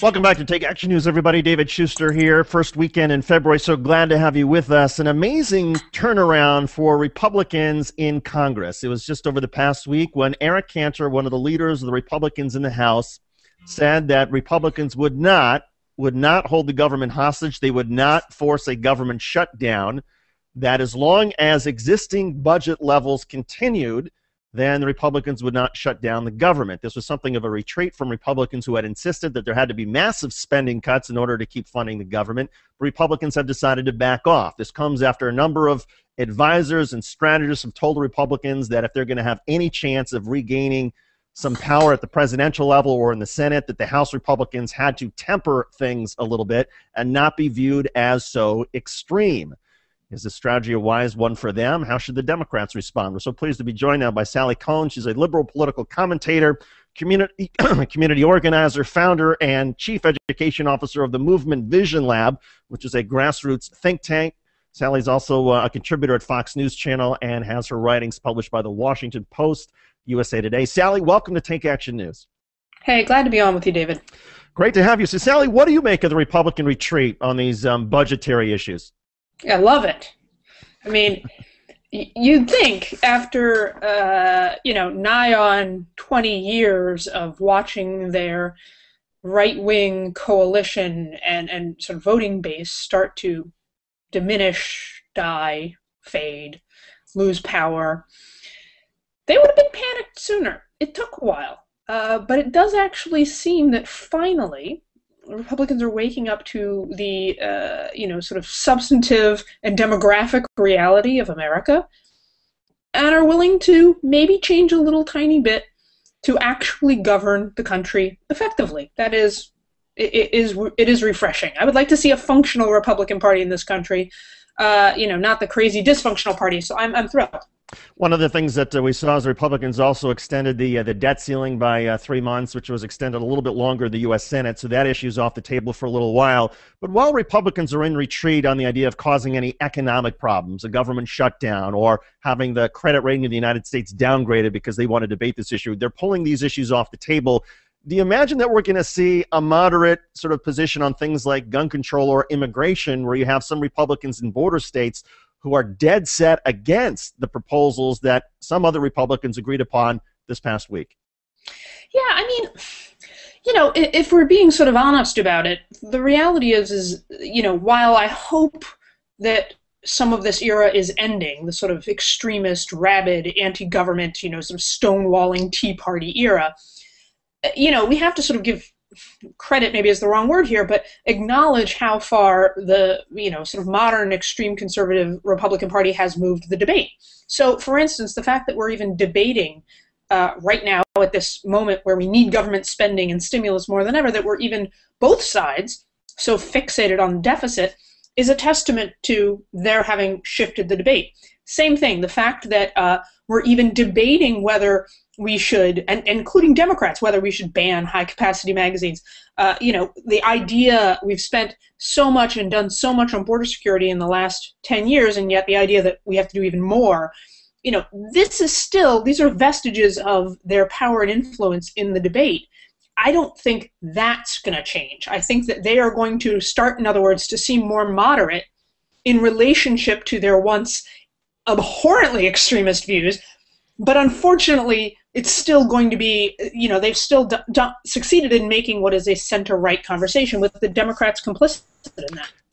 Welcome back to Take Action News, everybody. David Shuster here. First weekend in February. So glad to have you with us. An amazing turnaround for Republicans in Congress. It was just over the past week when Eric Cantor, one of the leaders of the Republicans in the House, said that Republicans would not hold the government hostage. They would not force a government shutdown. That as long as existing budget levels continued, then the Republicans would not shut down the government. This was something of a retreat from Republicans who had insisted that there had to be massive spending cuts in order to keep funding the government. Republicans have decided to back off. This comes after a number of advisors and strategists have told the Republicans that if they're going to have any chance of regaining some power at the presidential level or in the Senate, that the House Republicans had to temper things a little bit and not be viewed as so extreme. Is this strategy a wise one for them? How should the Democrats respond? We're so pleased to be joined now by Sally Kohn. She's a liberal political commentator, community organizer, founder, and chief education officer of the Movement Vision Lab, which is a grassroots think tank. Sally's also a contributor at Fox News Channel and has her writings published by the Washington Post, USA Today. Sally, welcome to Take Action News. Hey, glad to be on with you, David. Great to have you. So, Sally, what do you make of the Republican retreat on these budgetary issues? I love it. I mean, you'd think after, nigh on 20 years of watching their right-wing coalition and sort of voting base start to diminish, die, fade, lose power, they would have been panicked sooner. It took a while. But it does actually seem that finally Republicans are waking up to the, sort of substantive and demographic reality of America and are willing to maybe change a little tiny bit to actually govern the country effectively. That is, it is refreshing. I would like to see a functional Republican Party in this country, not the crazy dysfunctional party, so I'm thrilled. One of the things that we saw is the Republicans also extended the debt ceiling by 3 months, which was extended a little bit longer in the U.S. Senate, so that issue is off the table for a little while. But while Republicans are in retreat on the idea of causing any economic problems, a government shutdown, or having the credit rating of the United States downgraded because they want to debate this issue, they're pulling these issues off the table. Do you imagine that we're going to see a moderate sort of position on things like gun control or immigration, where you have some Republicans in border states who are dead set against the proposals that some other Republicans agreed upon this past week? Yeah, I mean, if we're being sort of honest about it, the reality is, while I hope that some of this era is ending, the sort of extremist, rabid, anti-government, sort of stonewalling Tea Party era, we have to sort of give credit, maybe is the wrong word here, but acknowledge how far the, sort of modern extreme conservative Republican Party has moved the debate. So, for instance, the fact that we're even debating right now at this moment where we need government spending and stimulus more than ever, that we're even both sides so fixated on the deficit is a testament to their having shifted the debate. Same thing, the fact that we're even debating whether we should, and including Democrats, whether we should ban high-capacity magazines. The idea, we've spent so much and done so much on border security in the last 10 years, and yet the idea that we have to do even more, these are vestiges of their power and influence in the debate. I don't think that's going to change. I think that they are going to start, in other words, to seem more moderate in relationship to their once abhorrently extremist views, but unfortunately, it's still going to be, they've still succeeded in making what is a center-right conversation with the Democrats complicit in that.